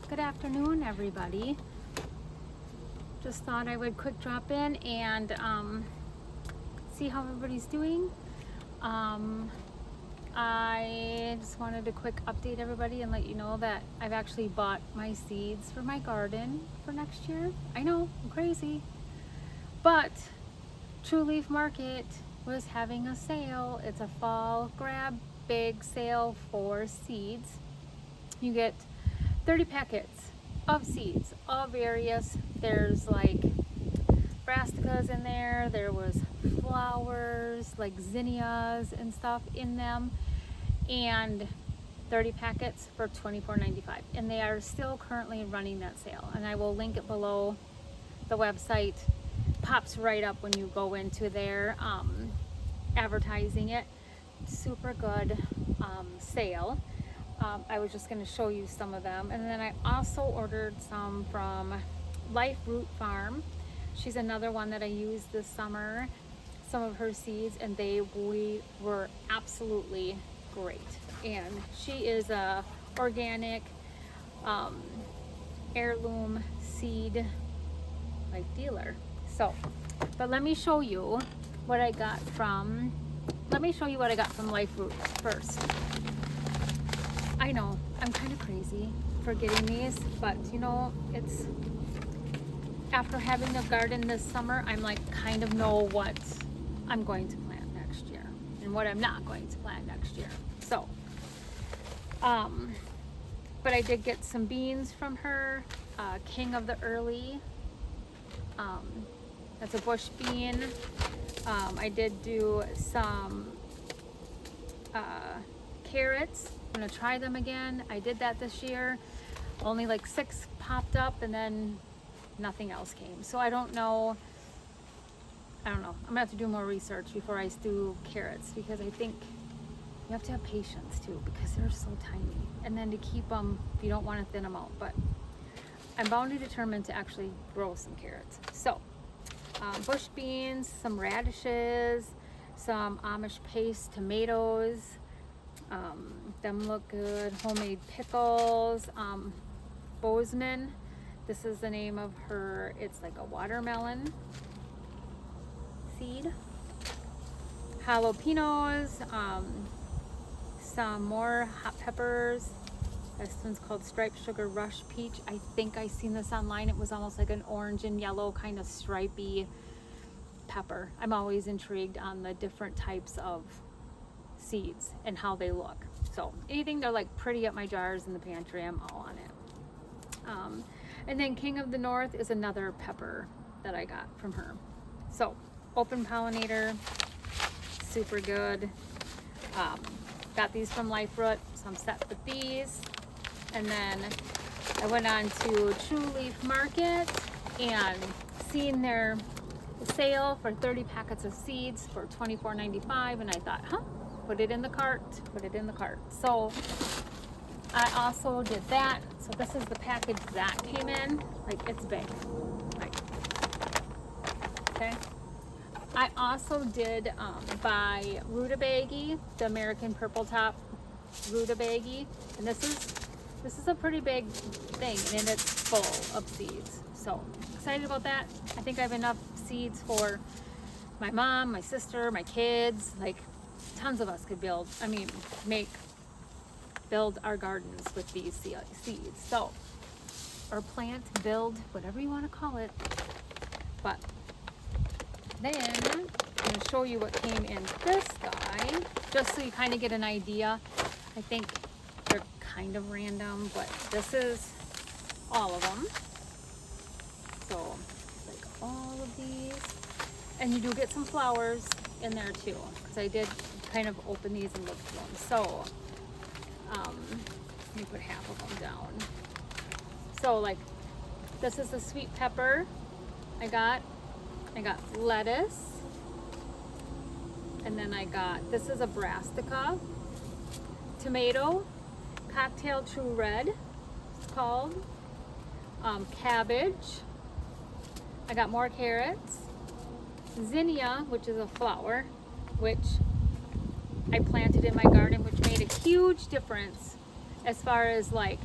Good afternoon, everybody. Just thought I would quick drop in and see how everybody's doing. I just wanted to quick update everybody and let you know that I've actually bought my seeds for my garden for next year. I know, I'm crazy. But True Leaf Market was having a sale. It's a fall grab big sale for seeds. You get 30 packets of seeds, all various. There's like brassicas in there. There was flowers like zinnias and stuff in them, and 30 packets for $24.95. And they are still currently running that sale. And I will link it below. The website pops right up when you go into their advertising it. Super good sale. I was just going to show you some of them. And then I also ordered some from Life Root Farm. She's another one that I used this summer, some of her seeds, and we were absolutely great. And she is a organic heirloom seed like dealer. So, but let me show you what I got from Life Root first. I know, I'm kind of crazy for getting these, but you know, it's after having the garden this summer, I'm like kind of know what I'm going to plant next year and what I'm not going to plant next year. So, but I did get some beans from her, King of the Early. That's a bush bean. I did do some carrots. I'm gonna try them again. I did that this year. Only like 6 popped up and then nothing else came. So I don't know. I'm gonna have to do more research before I do carrots, because I think you have to have patience too, because they're so tiny. And then to keep them, you don't want to thin them out. But I'm bound and determined to actually grow some carrots. So bush beans, some radishes, some Amish paste tomatoes. Them look good. Homemade pickles. Bozeman. This is the name of her. It's like a watermelon seed. Jalapenos. Some more hot peppers. This one's called Striped Sugar Rush Peach. I think I seen this online. It was almost like an orange and yellow kind of stripy pepper. I'm always intrigued on the different types of seeds and how they look. So anything they're like pretty at my jars in the pantry, I'm all on it. And then King of the North is another pepper that I got from her. So open pollinator, super good. Got these from Life Root, so I'm set with these. And then I went on to True Leaf Market and seen their sale for 30 packets of seeds for $24.95, and I thought, put it in the cart. So I also did that. So this is the package that came in. Like, it's big. Like, okay. I also did buy rutabaga, the American purple top rutabaga, and this is a pretty big thing, and it's full of seeds. So excited about that. I think I have enough seeds for my mom, my sister, my kids. Like, tons of us could build our gardens with these seeds. So, or plant, build, whatever you want to call it. But then I'm going to show you what came in this guy, just so you kind of get an idea. I think they're kind of random, but this is all of them. So, like all of these. And you do get some flowers in there too, because I did kind of open these and look through them. So, let me put half of them down. So, like, this is the sweet pepper I got lettuce, and then this is a brassica, tomato, cocktail true red, it's called, cabbage. I got more carrots, zinnia, which is a flower, which I planted in my garden, which made a huge difference as far as like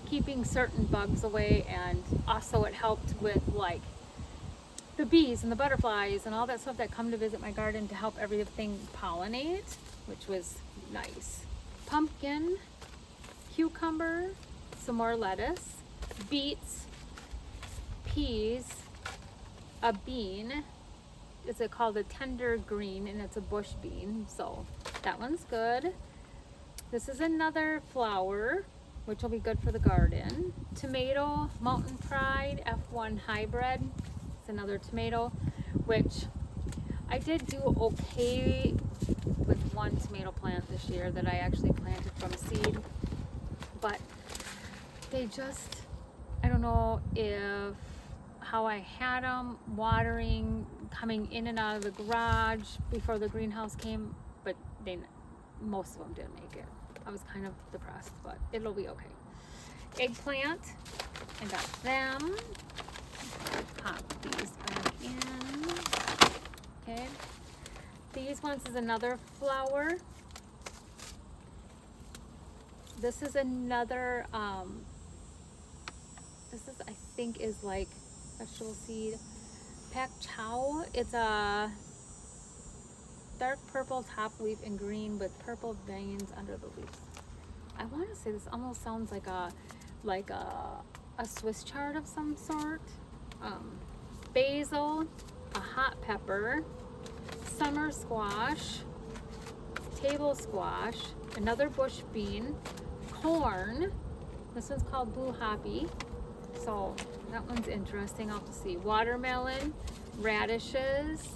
keeping certain bugs away, and also it helped with like the bees and the butterflies and all that stuff that come to visit my garden to help everything pollinate, which was nice. Pumpkin, cucumber, some more lettuce, beets, peas, a bean. Is it called a tender green, and it's a bush bean, so that one's good. This is another flower, which will be good for the garden. Tomato, Mountain Pride F1 hybrid. It's another tomato, which I did do okay with one tomato plant this year that I actually planted from seed, but they just, I don't know if how I had them watering, coming in and out of the garage before the greenhouse came, but most of them didn't make it. I was kind of depressed, but it'll be okay. Eggplant, I got them. Pop these back in. Okay. These ones is another flower. This is another, this is, I think, is like vegetable seed. Pak chow. It's a dark purple top leaf and green with purple veins under the leaves. I want to say this almost sounds like a Swiss chard of some sort. Basil, a hot pepper, summer squash, table squash, another bush bean, corn. This one's called blue hoppy, so that one's interesting. I'll have to see. Watermelon, radishes,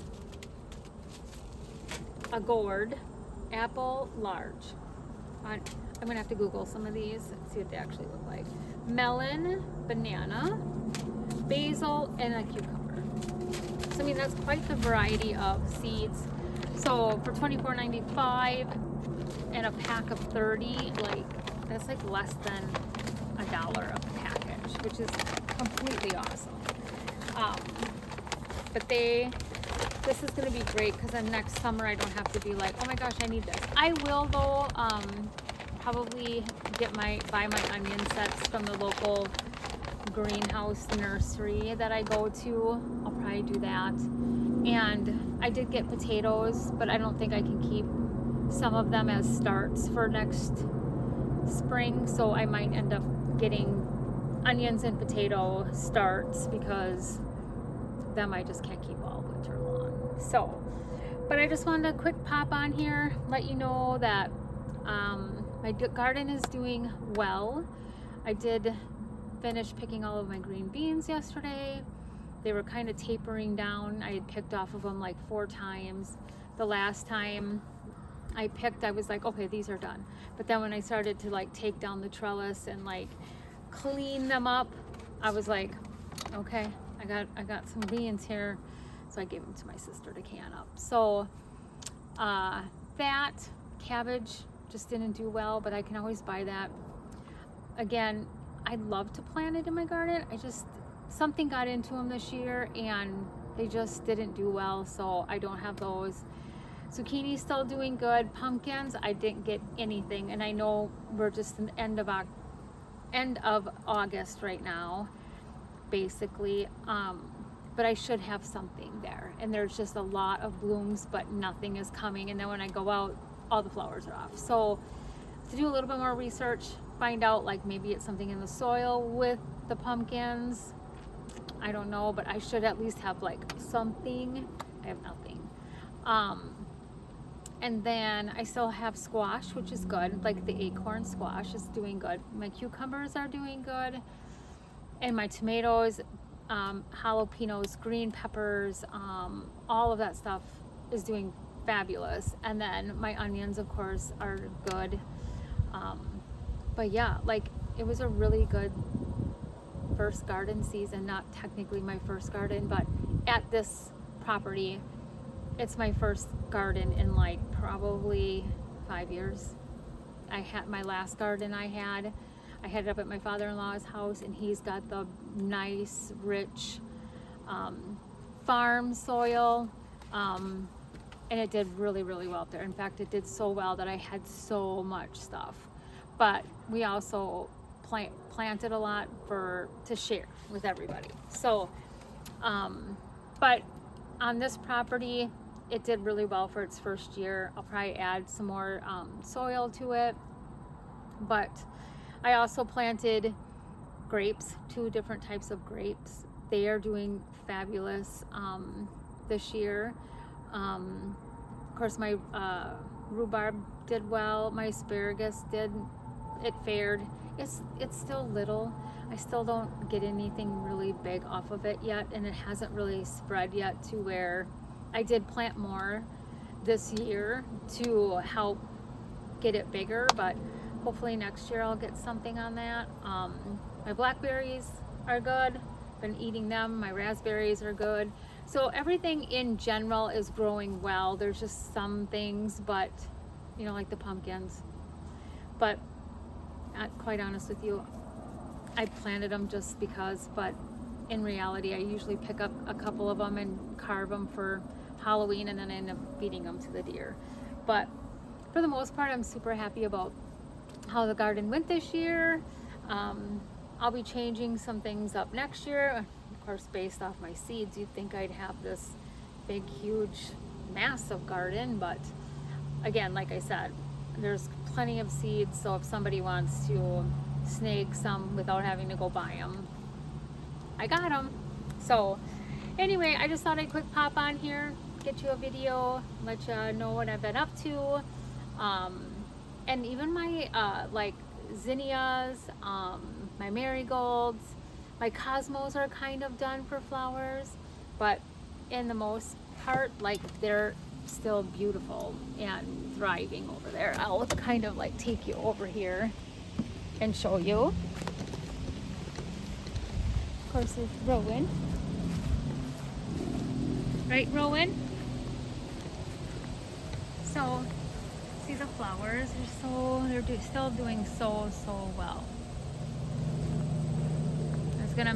a gourd, apple large. I'm gonna have to Google some of these and see what they actually look like. Melon, banana, basil, and a cucumber. So I mean, that's quite the variety of seeds. So for $24.95 and a pack of 30, like that's like less than $1 a package, which is completely awesome. But this is gonna be great because then next summer I don't have to be like, oh my gosh, I need this. I will though, probably buy my onion sets from the local greenhouse nursery that I go to. I'll probably do that. And I did get potatoes, but I don't think I can keep some of them as starts for next spring, so I might end up getting onions and potato starts because them I just can't keep all winter long. So, but I just wanted a quick pop on here, let you know that my garden is doing well. I did finish picking all of my green beans yesterday. They were kind of tapering down. I had picked off of them like 4 times. The last time I picked, I was like, okay, these are done. But then when I started to like take down the trellis and like clean them up, I was like, okay, I got some beans here. So I gave them to my sister to can up. So that cabbage just didn't do well, but I can always buy that. Again, I'd love to plant it in my garden. Something got into them this year and they just didn't do well, so I don't have those. Zucchini's still doing good. Pumpkins, I didn't get anything, and I know we're just in the end of August right now, basically. But I should have something there, and there's just a lot of blooms, but nothing is coming. And then when I go out, all the flowers are off. So to do a little bit more research, find out like maybe it's something in the soil with the pumpkins. I don't know, but I should at least have like something. I have nothing. And then I still have squash, which is good. Like the acorn squash is doing good. My cucumbers are doing good. And my tomatoes, jalapenos, green peppers, all of that stuff is doing fabulous. And then my onions, of course, are good. But yeah, like it was a really good first garden season. Not technically my first garden, but at this property, it's my first garden in like probably 5 years. I had my last garden I had it up at my father-in-law's house, and he's got the nice, rich farm soil. and it did really, really well up there. In fact, it did so well that I had so much stuff. But we also planted a lot to share with everybody. So, but on this property, it did really well for its first year. I'll probably add some more soil to it. But I also planted grapes, 2 different types of grapes. They are doing fabulous this year. Of course, my rhubarb did well. My asparagus fared. It's still little. I still don't get anything really big off of it yet, and it hasn't really spread yet to where I did plant more this year to help get it bigger, but hopefully next year I'll get something on that. My blackberries are good. Been eating them. My raspberries are good. So everything in general is growing well. There's just some things, but you know, like the pumpkins. But quite honest with you, I planted them just because, but in reality, I usually pick up a couple of them and carve them for Halloween, and then I end up feeding them to the deer. But for the most part, I'm super happy about how the garden went this year. I'll be changing some things up next year. Of course, based off my seeds, you'd think I'd have this big, huge, massive garden, but again, like I said, there's plenty of seeds, so if somebody wants to snag some without having to go buy them, I got them. So anyway, I just thought I'd quick pop on here, get you a video, let you know what I've been up to. And even my like zinnias, my marigolds, my cosmos are kind of done for flowers, but in the most part, like, they're still beautiful and thriving over there. I'll kind of like take you over here and show you. Of course, there's Rowan. Right, Rowan? So, see the flowers? They're still doing so well. I was gonna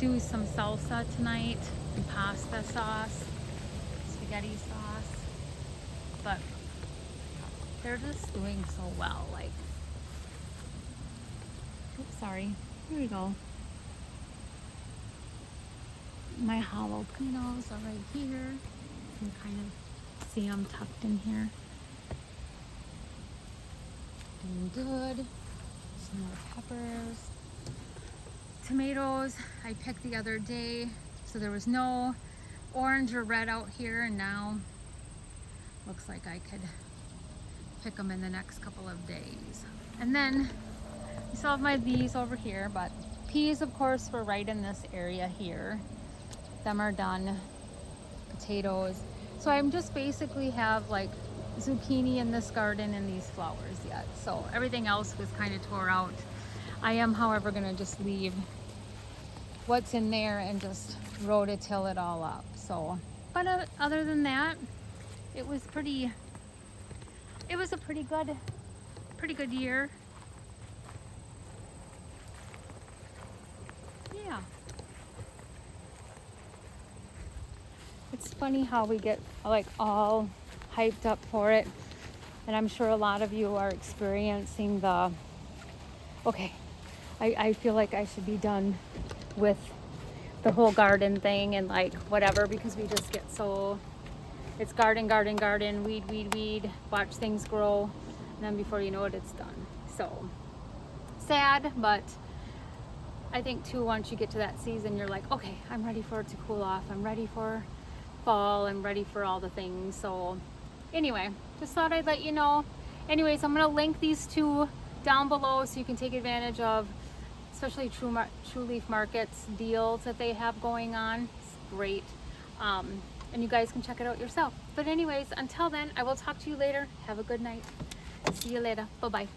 do some salsa tonight and pasta sauce, spaghetti sauce, but they're just doing so well. Like, oops, sorry. Here we go. My jalapenos are right here. You can kind of see them tucked in here. Doing good. Some more peppers. Tomatoes I picked the other day, so there was no orange or red out here, and now looks like I could pick them in the next couple of days. And then I still have these over here, but peas, of course, were right in this area here. Them are done. Potatoes. So I'm just basically have like zucchini in this garden and these flowers yet. So everything else was kind of tore out. I am, however, going to just leave what's in there and just rototill it all up. So, but other than that, it was a pretty good year. Yeah. It's funny how we get like all hyped up for it, and I'm sure a lot of you are experiencing okay, I feel like I should be done with the whole garden thing and like whatever, because we just get so, it's garden, weed, watch things grow, and then before you know it, it's done. So sad, but I think too, once you get to that season, you're like, okay, I'm ready for it to cool off. I'm ready for fall. I'm ready for all the things. So anyway, just thought I'd let you know. Anyways, I'm going to link these two down below so you can take advantage of, especially True Leaf Market's deals that they have going on. It's great. And you guys can check it out yourself. But anyways, until then, I will talk to you later. Have a good night. See you later. Bye-bye.